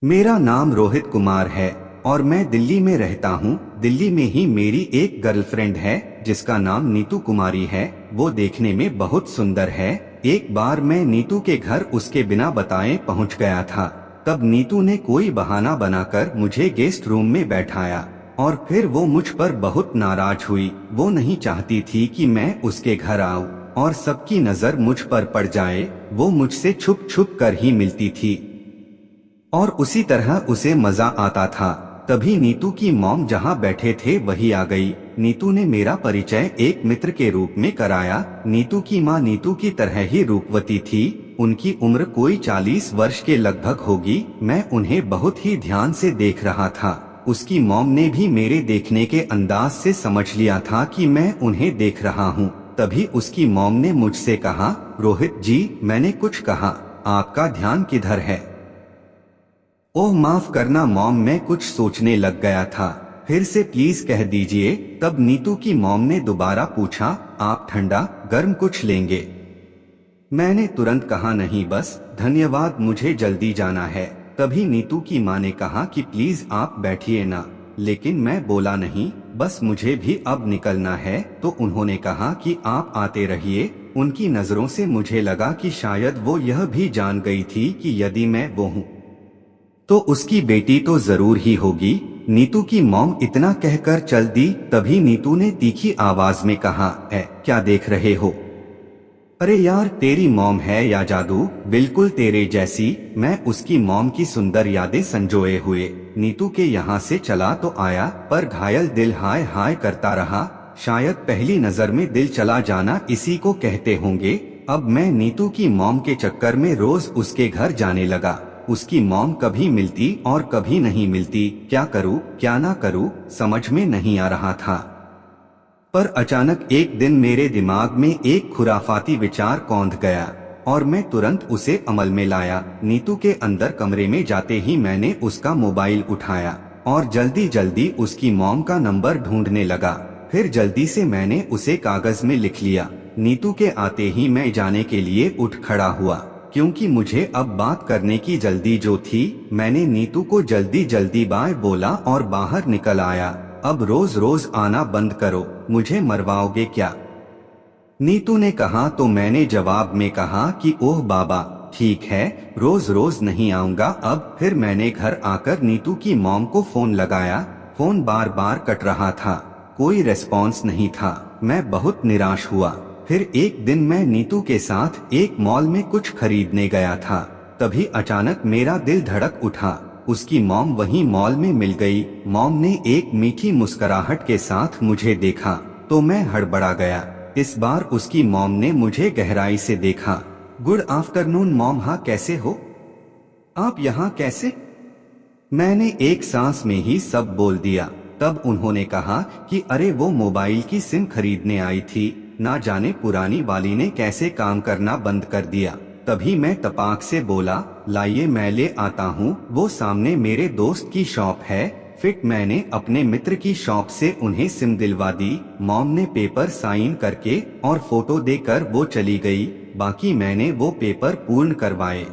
मेरा नाम रोहित कुमार है और मैं दिल्ली में रहता हूँ। दिल्ली में ही मेरी एक गर्लफ्रेंड है जिसका नाम नीतू कुमारी है। वो देखने में बहुत सुंदर है। एक बार मैं नीतू के घर उसके बिना बताए पहुँच गया था। तब नीतू ने कोई बहाना बनाकर मुझे गेस्ट रूम में बैठाया और फिर वो मुझ पर बहुत नाराज हुई। वो नहीं चाहती थी कि मैं उसके घर आऊँ और सबकी नजर मुझ पर पड़ जाए। वो मुझसे छुप छुप कर ही मिलती थी और उसी तरह उसे मजा आता था। तभी नीतू की मॉम जहाँ बैठे थे वही आ गई। नीतू ने मेरा परिचय एक मित्र के रूप में कराया। नीतू की माँ नीतू की तरह ही रूपवती थी। उनकी उम्र कोई 40 वर्ष के लगभग होगी। मैं उन्हें बहुत ही ध्यान से देख रहा था। उसकी मॉम ने भी मेरे देखने के अंदाज से समझ लिया था कि मैं उन्हें देख रहा हूँ। तभी उसकी मॉम ने मुझसे कहा, रोहित जी, मैंने कुछ कहा, आपका ध्यान किधर है? ओह माफ करना मॉम, मैं कुछ सोचने लग गया था। फिर से प्लीज कह दीजिए। तब नीतू की मॉम ने दोबारा पूछा, आप ठंडा गर्म कुछ लेंगे? मैंने तुरंत कहा, नहीं बस धन्यवाद, मुझे जल्दी जाना है। तभी नीतू की माँ ने कहा कि प्लीज आप बैठिए ना। लेकिन मैं बोला नहीं, बस मुझे भी अब निकलना है। तो उन्होंने कहा कि आप आते रहिए। उनकी नजरों से मुझे लगा कि शायद वो यह भी जान गई थी कि यदि मैं वो हूँ तो उसकी बेटी तो जरूर ही होगी। नीतू की मॉम इतना कहकर चल दी। तभी नीतू ने तीखी आवाज में कहा, क्या देख रहे हो? अरे यार, तेरी मॉम है या जादू, बिल्कुल तेरे जैसी। मैं उसकी मॉम की सुंदर यादें संजोए हुए नीतू के यहाँ से चला तो आया, पर घायल दिल हाय हाय करता रहा। शायद पहली नजर में दिल चला जाना इसी को कहते होंगे। अब मैं नीतू की मॉम के चक्कर में रोज उसके घर जाने लगा। उसकी मॉम कभी मिलती और कभी नहीं मिलती। क्या करूं क्या ना करूं समझ में नहीं आ रहा था। पर अचानक एक दिन मेरे दिमाग में एक खुराफाती विचार कौंध गया और मैं तुरंत उसे अमल में लाया। नीतू के अंदर कमरे में जाते ही मैंने उसका मोबाइल उठाया और जल्दी जल्दी उसकी मॉम का नंबर ढूंढने लगा। फिर जल्दी से मैंने उसे कागज में लिख लिया। नीतू के आते ही मैं जाने के लिए उठ खड़ा हुआ, क्योंकि मुझे अब बात करने की जल्दी जो थी। मैंने नीतू को जल्दी जल्दी बाय बोला और बाहर निकल आया। अब रोज रोज आना बंद करो, मुझे मरवाओगे क्या? नीतू ने कहा। तो मैंने जवाब में कहा कि ओह बाबा, ठीक है, रोज रोज नहीं आऊंगा अब। फिर मैंने घर आकर नीतू की मॉम को फोन लगाया। फोन बार बार कट रहा था, कोई रेस्पॉन्स नहीं था। मैं बहुत निराश हुआ। फिर एक दिन मैं नीतू के साथ एक मॉल में कुछ खरीदने गया था। तभी अचानक मेरा दिल धड़क उठा। उसकी मॉम वहीं मॉल में मिल गई। मॉम ने एक मीठी मुस्कुराहट के साथ मुझे देखा तो मैं हड़बड़ा गया। इस बार उसकी मॉम ने मुझे गहराई से देखा। गुड आफ्टरनून मॉम, हाँ कैसे हो? आप यहाँ कैसे? मैंने एक सांस में ही सब बोल दिया। तब उन्होंने कहा कि अरे वो मोबाइल की सिम खरीदने आई थी, ना जाने पुरानी वाली ने कैसे काम करना बंद कर दिया। तभी मैं तपाक से बोला, लाइए मैं ले आता हूँ। वो सामने मेरे दोस्त की शॉप है। फिर मैंने अपने मित्र की शॉप से उन्हें सिम दिलवा दी। मॉम ने पेपर साइन करके और फोटो देकर वो चली गई। बाकी मैंने वो पेपर पूर्ण करवाए।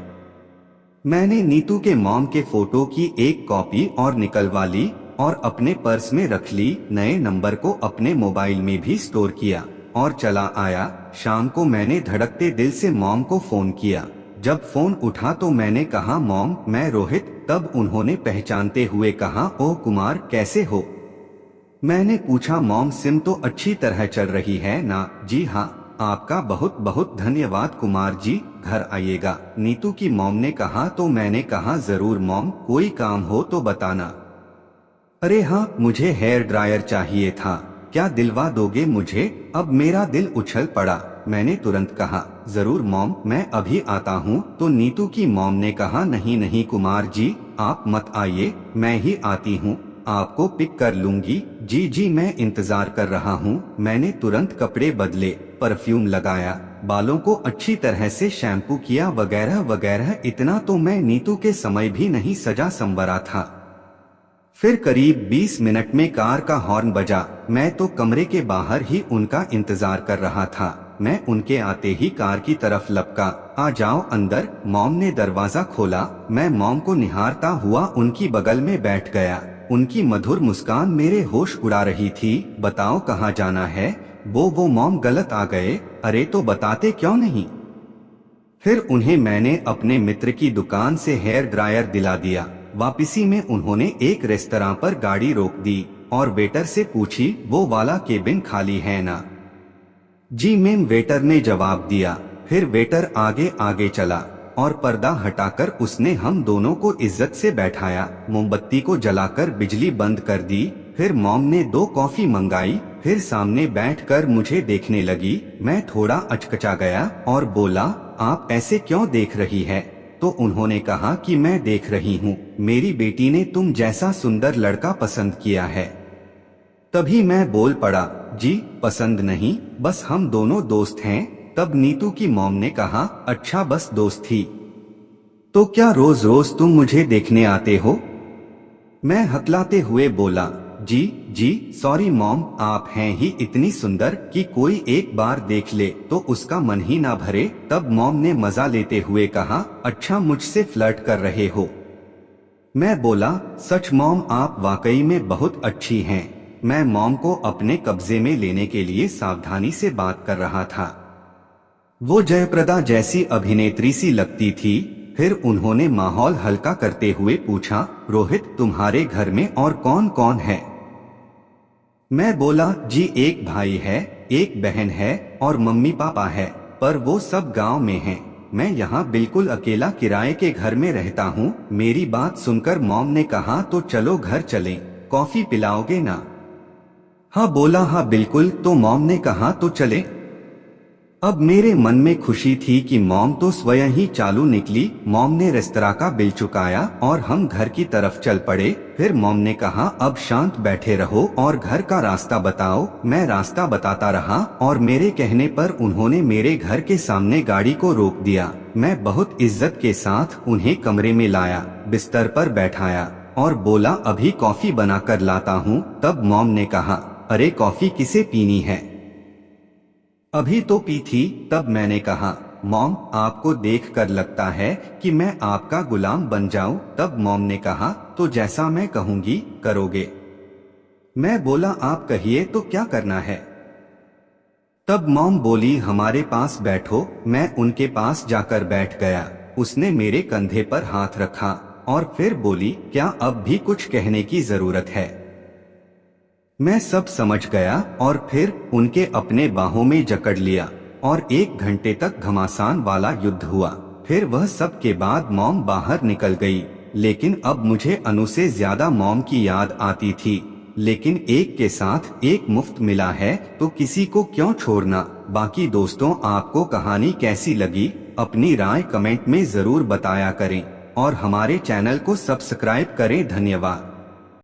मैंने नीतू के मॉम के फोटो की एक कॉपी और निकलवा ली और अपने पर्स में रख ली। नए नंबर को अपने मोबाइल में भी स्टोर किया और चला आया। शाम को मैंने धड़कते दिल से मॉम को फोन किया। जब फोन उठा तो मैंने कहा, मॉम मैं रोहित। तब उन्होंने पहचानते हुए कहा, ओह कुमार, कैसे हो? मैंने पूछा, मॉम सिम तो अच्छी तरह चल रही है ना? जी हाँ, आपका बहुत बहुत धन्यवाद कुमार जी, घर आइएगा, नीतू की मॉम ने कहा। तो मैंने कहा, जरूर मॉम, कोई काम हो तो बताना। अरे हाँ, मुझे हेयर ड्रायर चाहिए था, क्या दिलवा दोगे मुझे? अब मेरा दिल उछल पड़ा। मैंने तुरंत कहा, जरूर मॉम, मैं अभी आता हूँ। तो नीतू की मॉम ने कहा, नहीं नहीं कुमार जी, आप मत आइए, मैं ही आती हूँ, आपको पिक कर लूंगी। जी जी, मैं इंतजार कर रहा हूँ। मैंने तुरंत कपड़े बदले, परफ्यूम लगाया, बालों को अच्छी तरह से शैम्पू किया वगैरह वगैरह। इतना तो मैं नीतू के समय भी नहीं सजा संवरा था। फिर करीब 20 मिनट में कार का हॉर्न बजा। मैं तो कमरे के बाहर ही उनका इंतजार कर रहा था। मैं उनके आते ही कार की तरफ लपका। आ जाओ अंदर। मॉम ने दरवाजा खोला। मैं मॉम को निहारता हुआ उनकी बगल में बैठ गया। उनकी मधुर मुस्कान मेरे होश उड़ा रही थी। बताओ कहाँ जाना है? वो मॉम गलत आ गए। अरे तो बताते क्यों नहीं? फिर उन्हें मैंने अपने मित्र की दुकान से हेयर ड्रायर दिला दिया। वापसी में उन्होंने एक रेस्तरां पर गाड़ी रोक दी और वेटर से पूछी, वो वाला केबिन खाली है ना? जी मैम, वेटर ने जवाब दिया। फिर वेटर आगे आगे चला और पर्दा हटाकर उसने हम दोनों को इज्जत से बैठाया। मोमबत्ती को जलाकर बिजली बंद कर दी। फिर मॉम ने 2 कॉफी मंगाई। फिर सामने बैठकर मुझे देखने लगी। मैं थोड़ा अचकचा गया और बोला, आप ऐसे क्यों देख रही है? तो उन्होंने कहा कि मैं देख रही हूँ, मेरी बेटी ने तुम जैसा सुंदर लड़का पसंद किया है। तभी मैं बोल पड़ा, जी पसंद नहीं, बस हम दोनों दोस्त हैं। तब नीतू की मॉम ने कहा, अच्छा बस दोस्त थी, तो क्या रोज रोज तुम मुझे देखने आते हो? मैं हकलाते हुए बोला, जी सॉरी मॉम, आप हैं ही इतनी सुंदर कि कोई एक बार देख ले तो उसका मन ही ना भरे। तब मॉम ने मजा लेते हुए कहा, अच्छा मुझसे फ्लर्ट कर रहे हो? मैं बोला, सच मॉम, आप वाकई में बहुत अच्छी हैं। मैं मॉम को अपने कब्जे में लेने के लिए सावधानी से बात कर रहा था। वो जयप्रदा जैसी अभिनेत्री सी लगती थी। फिर उन्होंने माहौल हल्का करते हुए पूछा, रोहित तुम्हारे घर में और कौन कौन है? मैं बोला, जी एक भाई है, एक बहन है और मम्मी पापा है, पर वो सब गांव में हैं। मैं यहाँ बिल्कुल अकेला किराए के घर में रहता हूँ। मेरी बात सुनकर मॉम ने कहा, तो चलो घर चलें, कॉफी पिलाओगे ना? हाँ बोला, हाँ बिल्कुल। तो मॉम ने कहा, तो चले। अब मेरे मन में खुशी थी कि मॉम तो स्वयं ही चालू निकली। मॉम ने रेस्तरां का बिल चुकाया और हम घर की तरफ चल पड़े। फिर मॉम ने कहा, अब शांत बैठे रहो और घर का रास्ता बताओ। मैं रास्ता बताता रहा और मेरे कहने पर उन्होंने मेरे घर के सामने गाड़ी को रोक दिया। मैं बहुत इज्जत के साथ उन्हें कमरे में लाया, बिस्तर पर बैठाया और बोला, अभी कॉफी बनाकर लाता हूँ। तब मॉम ने कहा, अरे कॉफी किसे पीनी है? अभी तो पी थी। तब मैंने कहा, मॉम आपको देखकर लगता है कि मैं आपका गुलाम बन जाऊं। तब मॉम ने कहा, तो जैसा मैं कहूंगी करोगे? मैं बोला, आप कहिए तो क्या करना है? तब मॉम बोली, हमारे पास बैठो। मैं उनके पास जाकर बैठ गया। उसने मेरे कंधे पर हाथ रखा और फिर बोली, क्या अब भी कुछ कहने की जरूरत है? मैं सब समझ गया और फिर उनके अपने बाहों में जकड़ लिया और 1 घंटे तक घमासान वाला युद्ध हुआ। फिर वह सब के बाद मॉम बाहर निकल गई, लेकिन अब मुझे अनु से ज्यादा मॉम की याद आती थी। लेकिन एक के साथ एक मुफ्त मिला है तो किसी को क्यों छोड़ना। बाकी दोस्तों, आपको कहानी कैसी लगी अपनी राय कमेंट में जरूर बताया करें और हमारे चैनल को सब्सक्राइब करें। धन्यवाद।